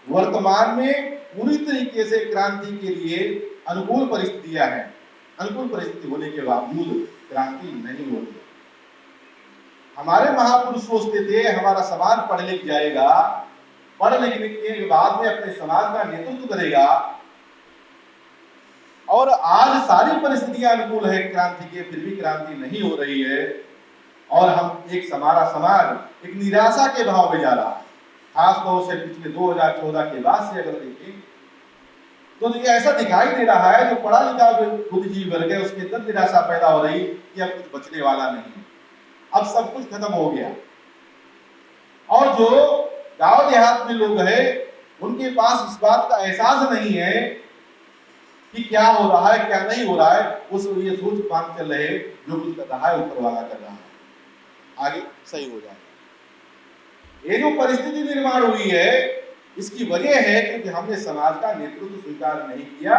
वर्तमान में पूरी तरीके से क्रांति के लिए अनुकूल परिस्थितियां हैं। अनुकूल परिस्थिति होने के बावजूद क्रांति नहीं होती। हमारे महापुरुष सोचते थे हमारा समाज पढ़ लिख जाएगा, पढ़ लिखने के बाद में अपने समाज का नेतृत्व करेगा, और आज सारी परिस्थितियां अनुकूल है क्रांति के, फिर भी क्रांति नहीं हो रही है। और हम हमारा समाज एक निराशा के भाव में जा रहा है। खासतौर से पिछले 2014 के बाद से अगर देखें तो ये ऐसा दिखाई दे रहा है जो पढ़ा लिखा बुद्धिजीवी वर्ग है उसके अंदर निराशा पैदा हो रही कि अब कुछ बचने वाला नहीं, अब सब कुछ खत्म हो गया। और जो गांव देहात में लोग हैं उनके पास इस बात का एहसास नहीं है कि क्या हो रहा है क्या नहीं हो रहा है, उस ये सोच मान चल रहे जो कुछ कर रहा है ऊपर वाला कर रहा है, आगे सही हो जाएगा। ये जो परिस्थिति निर्माण हुई है इसकी वजह है क्योंकि हमने समाज का नेतृत्व स्वीकार नहीं किया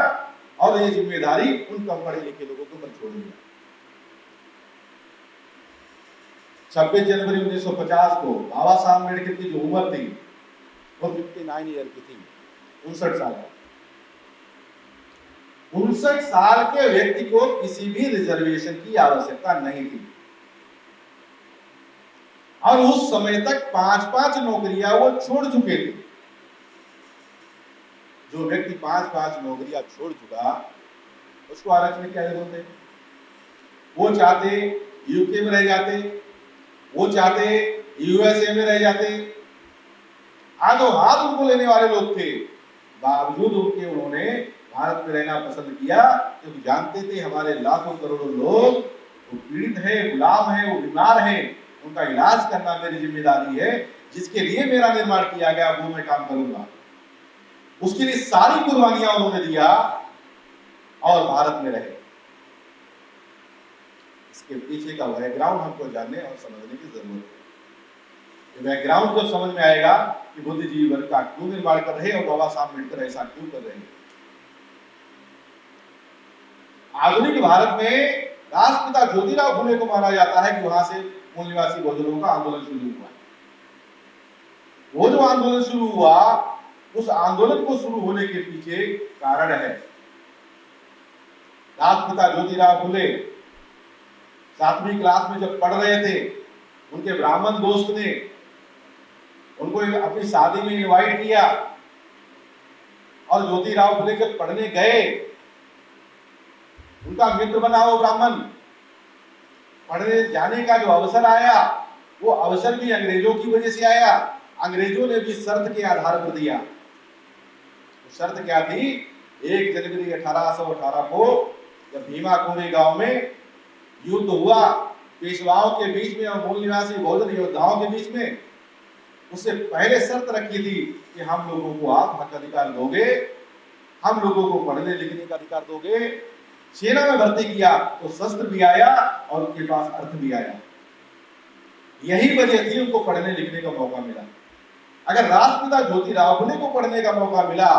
और ये जिम्मेदारी उन कम पढ़े लिखे लोगों के ऊपर छोड़ दिया। 26 जनवरी 1950 को बाबा साहब अम्बेडकर की जो उम्र थी वो 59 ईयर की थी, 59 साल। 59 साल के व्यक्ति को किसी भी रिजर्वेशन की आवश्यकता नहीं थी और उस समय तक 5-5 नौकरियां वो छोड़ चुके थे। जो व्यक्ति 5-5 नौकरियां छोड़ चुका उसको आरक्षण की क्या जरूरत है? वो चाहते यूके में रह जाते, वो चाहते यूएसए में रह जाते, हाथों हाथ उनको लेने वाले लोग थे, बावजूद उनके उन्होंने भारत में रहना पसंद किया क्योंकि जानते थे हमारे लाखों करोड़ों लोग वो पीड़ित है, गुलाम है, वो बीमार है, उनका इलाज करना मेरी जिम्मेदारी है, जिसके लिए मेरा निर्माण किया गया वो मैं काम करूंगा। उसके लिए सारी कुर्बानियां उन्होंने दिया और भारत में रहे। इसके पीछे का बैकग्राउंड हमको जानने और समझने की जरूरत है। बैकग्राउंड को समझ में आएगा कि बुद्धिजीवी वर्ग का क्यों निर्माण कर रहे और बाबा साहब अम्बेडकर ऐसा क्यों कर रहे हैं। आधुनिक भारत में राष्ट्रपिता ज्योतिराव फुले को माना जाता है कि वहां से मूल निवासी बहुजनों का आंदोलन शुरू हुआ। वो जो आंदोलन शुरू हुआ उस आंदोलन को शुरू होने के पीछे कारण है राष्ट्रपिता ज्योतिराव फुले 7वीं क्लास में जब पढ़ रहे थे उनके ब्राह्मण दोस्त ने उनको अपनी शादी में इनवाइट किया और ज्योतिराव फुले जब पढ़ने गए उनका मित्र बना वो ब्राह्मण। पढ़ने जाने का जो अवसर आया वो अवसर भी अंग्रेजों की वजह से आया। अंग्रेजों ने भी शर्त के आधार पर दिया। तो शर्त क्या थी? 1 जनवरी 1818 को जब भीमा कोरे गांव में युद्ध हुआ पेशवाओं के बीच में और मूल निवासी बहुजन योद्धाओं के बीच में, उससे पहले शर्त रखी थी कि हम लोगों को आप हक अधिकार दोगे, हम लोगों को पढ़ने लिखने का अधिकार दोगे। सेना में भर्ती किया तो शस्त्र भी आया और उनके पास अर्थ भी आया। यही वजह थी उनको पढ़ने लिखने का मौका मिला। अगर राष्ट्रपिता ज्योतिराव फुले को पढ़ने का मौका मिला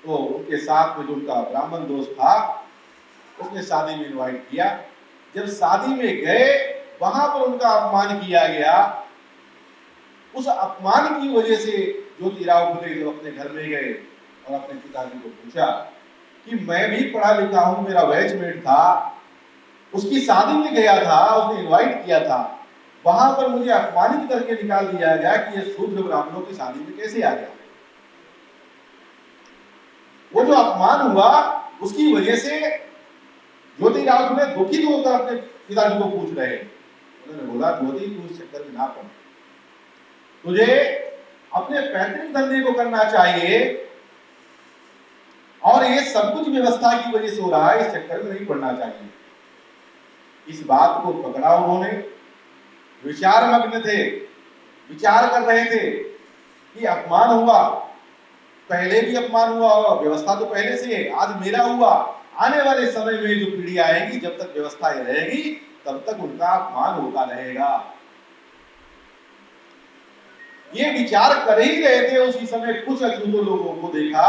तो उनके साथ में जो उनका ब्राह्मण दोस्त था उसने शादी में इनवाइट किया। जब शादी में गए वहां पर उनका अपमान किया गया। उस अपमान की वजह से ज्योतिराव फुले जब अपने घर में गए और अपने पिताजी को पूछा कि मैं भी पढ़ा लिखा हूं, मेरा बैचमेट था, उसकी शादी में गया था, उसने इनवाइट किया था, वहां पर मुझे अपमानित करके निकाल दिया गया कि ये शूद्र ब्राह्मणों की शादी में कैसे आ गया। वो जो अपमान हुआ उसकी वजह से ज्योतिराव फुले दुखित होकर अपने पिताजी को पूछ रहे। उन्होंने बोला ज्योति तू इस चक्कर में ना पड़, तुझे अपने पैतृक धंधे को करना चाहिए और ये सब कुछ व्यवस्था की वजह से हो रहा है, इस चक्कर में नहीं पड़ना चाहिए। इस बात को पकड़ा उन्होंने, विचार मग्न थे, विचार कर रहे थे कि अपमान हुआ, पहले भी अपमान हुआ, व्यवस्था तो पहले से है, आज मेरा हुआ, आने वाले समय में जो पीढ़ी आएगी जब तक व्यवस्था रहेगी तब तक उनका अपमान होता रहेगा। ये विचार कर ही रहे थे। उसी समय कुछ अछूतों लोगों को देखा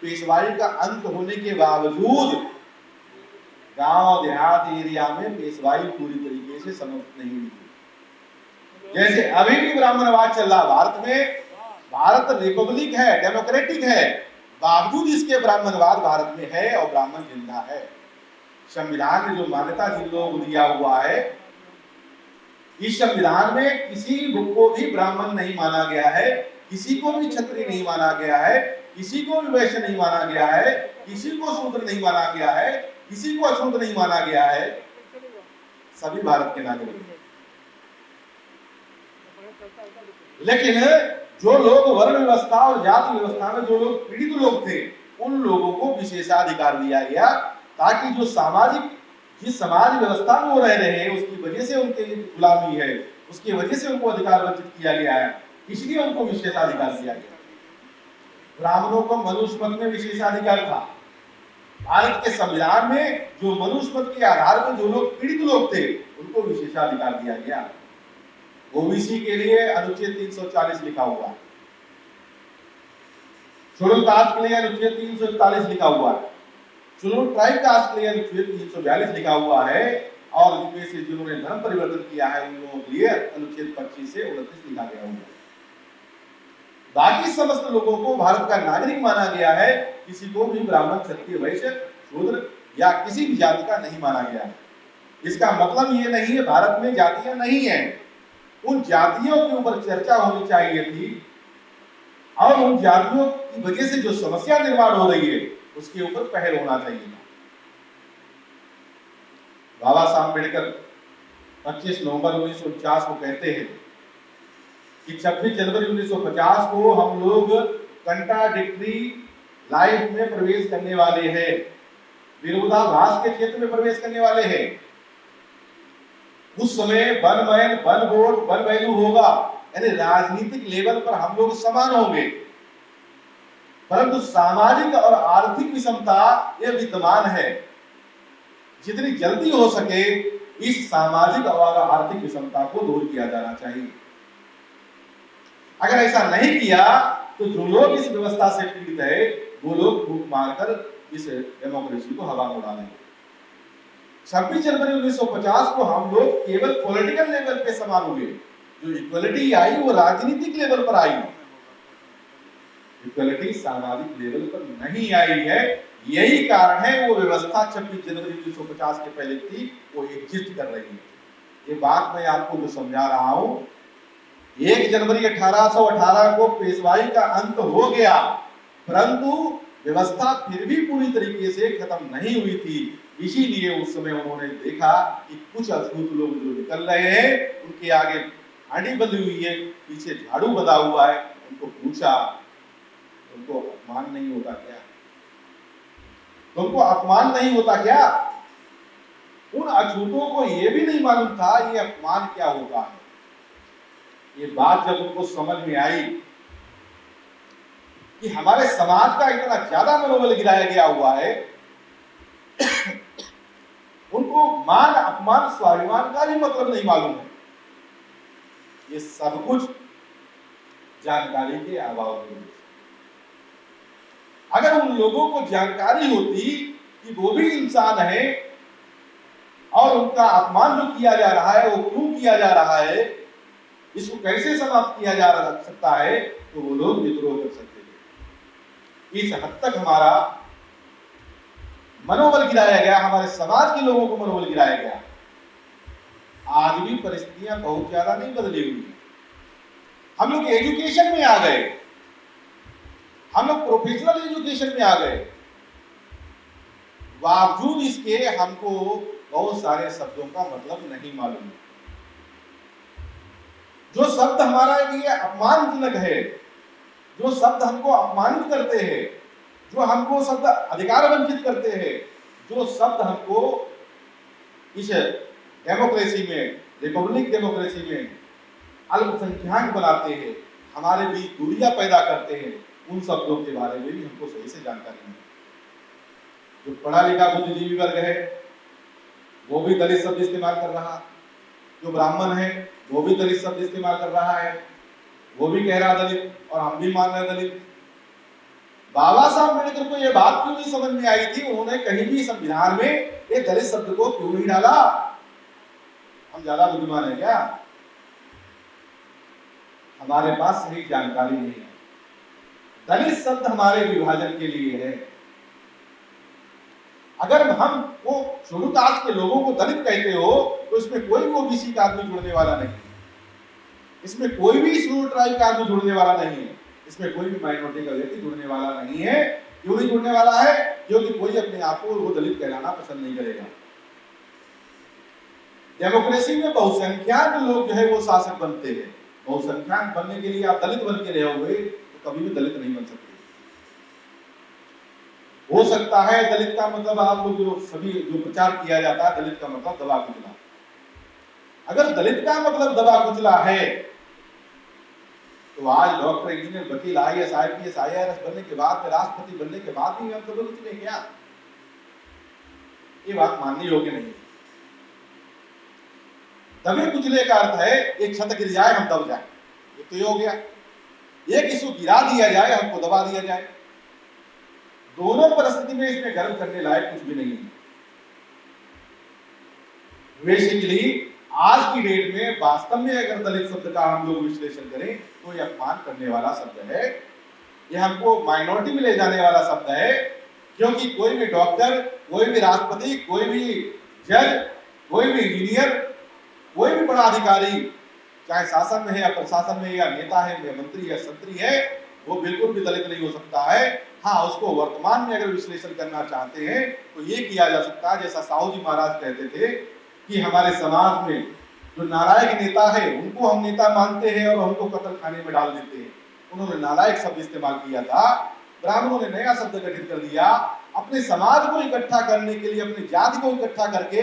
पेशवाई का अंत होने के बावजूद गांव देहात एरिया में पेशवाई पूरी तरीके से समाप्त नहीं हुई। जैसे अभी भी ब्राह्मणवाद चल रहा भारत में, भारत रिपब्लिक है, डेमोक्रेटिक है, बावजूद इसके ब्राह्मणवाद भारत में है और ब्राह्मण जिंदा है। संविधान में जो मान्यता जिन लोगों को दिया हुआ है, इस संविधान में किसी को भी ब्राह्मण नहीं माना गया है, किसी को भी क्षत्रिय नहीं माना गया है, किसी को भी वैश्य नहीं माना गया है, किसी को शूद्र नहीं माना गया है, किसी को अछूत नहीं माना गया है, सभी भारत के नागरिक हैं। लेकिन जो लोग वर्ण व्यवस्था और जाति व्यवस्था में जो लोग पीड़ित लोग थे, उन लोगों को विशेषाधिकार दिया गया, ताकि जो सामाजिक जिस समाज व्यवस्था में वो रह रहे हैं उसकी वजह से उनके गुलामी है, उसकी वजह से उनको अधिकार वंचित किया गया है, इसलिए उनको विशेषाधिकार दिया गया। ब्राह्मणों को मनुस्मृति में विशेषाधिकार था। भारत के संविधान में जो मनुस्मृति के आधार पर जो लोग पीड़ित लोग थे उनको विशेषाधिकार दिया गया। ओबीसी के लिए अनुच्छेद 340 लिखा हुआ है, शेड्यूल कास्ट के लिए अनुच्छेद 341 लिखा हुआ है, शेड्यूल ट्राइब कास्ट के लिए अनुच्छेद 342 लिखा हुआ है, और इनमें से जिन्होंने धर्म परिवर्तन किया है उन लोगों के लिए अनुच्छेद 25 से 29 लिखा गया हुआ है। बाकी समस्त लोगों को भारत का नागरिक माना गया है, किसी को भी ब्राह्मण, क्षत्रिय, वैश्य, शूद्र या किसी भी जाति का नहीं माना गया है। इसका मतलब ये नहीं है भारत में जातियां नहीं है, उन जातियों के ऊपर चर्चा होनी चाहिए थी, और उन जातियों की वजह से जो समस्या निर्माण हो रही है उसके ऊपर पहल होना चाहिए था। बाबा साहब अम्बेडकर 25 नवंबर 1949 को कहते हैं कि 26 जनवरी 1950 को हम लोग कंट्राडिक्टरी लाइफ में प्रवेश करने वाले हैं, विरोधाभास के क्षेत्र में प्रवेश करने वाले हैं। उस समय one man one vote one value होगा, यानी राजनीतिक लेवल पर हम लोग समान होंगे, परंतु सामाजिक और आर्थिक विषमता यह विद्यमान है। जितनी जल्दी हो सके इस सामाजिक और आर्थिक विषमता को दूर किया जाना चाहिए। अगर ऐसा नहीं किया तो जो लोग इस व्यवस्था से पीड़ित है वो लोग फूंक मारकर इस डेमोक्रेसी को हवा में उड़ा देंगे। 26 जनवरी 1950 को हम लोग केवल पॉलिटिकल लेवल पे समान हुए, जो इक्वलिटी आई वो राजनीतिक लेवल पर आई, इक्वलिटी सामाजिक लेवल पर नहीं आई है। यही कारण है वो व्यवस्था 26 जनवरी 1950 के पहले थी वो एग्जिस्ट कर रही है। ये बात मैं आपको जो समझा रहा हूं, 1 जनवरी 1818 को पेशवाई का अंत हो गया, परंतु व्यवस्था फिर भी पूरी तरीके से खत्म नहीं हुई थी। इसीलिए उस समय उन्होंने देखा कि कुछ अछूत लोग जो निकल रहे हैं उनके आगे हांडी बंधी हुई है, पीछे झाड़ू बंधा हुआ है। उनको पूछा, उनको अपमान नहीं होता क्या? तुमको अपमान नहीं होता क्या? उन अछूतों को यह भी नहीं मालूम था ये अपमान क्या होता है। ये बात जब उनको समझ में आई कि हमारे समाज का इतना ज्यादा मनोबल गिराया गया हुआ है, उनको मान अपमान स्वाभिमान का भी मतलब नहीं मालूम है। ये सब कुछ जानकारी के अभाव में। अगर उन लोगों को जानकारी होती कि वो भी इंसान है और उनका अपमान जो किया जा रहा है वो क्यों किया जा रहा है, इसको कैसे समाप्त किया जा सकता है, तो वो लोग विद्रोह कर सकते थे। इस हद तक हमारा मनोबल गिराया गया, हमारे समाज के लोगों को मनोबल गिराया गया। आज भी परिस्थितियां बहुत ज्यादा नहीं बदली हुई। हम लोग एजुकेशन में आ गए, हम लोग प्रोफेशनल एजुकेशन में आ गए, बावजूद इसके हमको बहुत सारे शब्दों का मतलब नहीं मालूम। जो शब्द हमारे लिए अपमानजनक है, जो शब्द हमको अपमानित करते हैं, जो हमको शब्द अधिकार वंचित करते हैं, जो शब्द हमको इस डेमोक्रेसी में, रिपब्लिक डेमोक्रेसी में अल्पसंख्यक बनाते हैं, हमारे बीच दूरियां पैदा करते हैं, उन शब्दों के बारे में भी हमको सही से जानकारी नहीं। जो पढ़ा लिखा बुद्धिजीवी वर्ग है वो भी दलित शब्द इस्तेमाल कर रहा, जो ब्राह्मण है वो भी दलित शब्द इस्तेमाल कर रहा है, वो भी कह रहा दलित और हम भी मान रहे दलित। बाबा साहब अम्बेडकर को यह बात क्यों नहीं समझ में आई थी? उन्होंने कहीं भी संविधान में ये दलित शब्द को क्यों नहीं डाला? हम ज्यादा बुद्धिमान है क्या? हमारे पास सही जानकारी नहीं है। दलित शब्द हमारे विभाजन के लिए है। अगर हम वो शुरू कास्ट के लोगों को दलित कहते हो तो इसमें कोई भी ओबीसी का आदमी जुड़ने वाला नहीं है, इसमें कोई भी शेड्यूल ट्राइब का आदमी जुड़ने वाला नहीं है, इसमें कोई भी माइनॉरिटी का व्यक्ति जुड़ने वाला नहीं है। क्यों नहीं जुड़ने वाला है? क्योंकि कोई अपने आप को वो दलित कहलाना पसंद नहीं करेगा। डेमोक्रेसी में बहुसंख्यक लोग जो है वो शासक बनते हैं। बहुसंख्यक बनने के लिए आप दलित बन के रहे हुए तो कभी भी दलित नहीं बन सकते। हो सकता है दलित का मतलब आप लोग जो सभी जो प्रचार किया जाता है दलित का मतलब दबा कुचला। अगर दलित का मतलब दबा कुचला है तो आज डॉक्टर, इंजीनियर, वकील, आईएएस, आईपीएस, आईआरएस बनने के बाद, राष्ट्रपति बनने के बाद भी हम दबे कुचले क्या? ये बात मानने योग्य नहीं है। दबे कुचले का अर्थ है एक छत गिर जाए हम दब जाए, ये तो ये हो गया। एक इशू गिरा दिया जाए हमको दबा दिया जाए। दोनों परिस्थिति में इसमें गर्व करने लायक कुछ भी नहीं है। बेसिकली आज की डेट में वास्तव में अगर दलित शब्द का हम लोग विश्लेषण करें तो यह अपमान करने वाला शब्द है, यह हमको माइनॉरिटी में ले जाने वाला शब्द है। क्योंकि कोई भी डॉक्टर, कोई भी राष्ट्रपति, कोई भी जज, कोई भी इंजीनियर, कोई भी बड़ा अधिकारी, चाहे शासन में है या प्रशासन में या नेता है या मंत्री या संतरी है, वो बिल्कुल भी दलित नहीं हो सकता है। हाँ, उसको वर्तमान में अगर विश्लेषण करना चाहते हैं तो ये किया जा सकता है, जैसा साहू जी महाराज कहते थे कि हमारे समाज में जो नालायक नेता है उनको हम नेता मानते हैं और हमको कत्ल खाने में डाल देते हैं। उन्होंने नालायक शब्द इस्तेमाल किया था। ब्राह्मणों ने नया शब्द गठित कर दिया, अपने समाज को इकट्ठा करने के लिए, अपनी जाति को इकट्ठा करके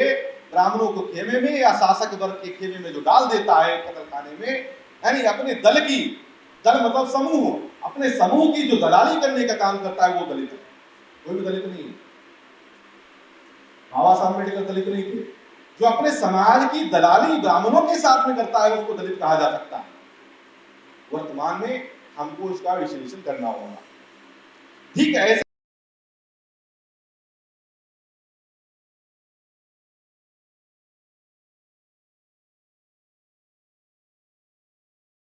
ब्राह्मणों को खेमे में या शासक वर्ग के खेमे में जो डाल देता है कत्ल खाने में, यानी अपने दल की, दल मतलब समूह, अपने समूह की जो दलाली करने का काम करता है वो दलित है। कोई भी दलित नहीं है। बाबा साहब अम्बेडकर दलित नहीं थे। जो अपने समाज की दलाली ब्राह्मणों के साथ में करता है उसको दलित कहा जा सकता है। वर्तमान में हमको इसका विश्लेषण करना होगा। ठीक है।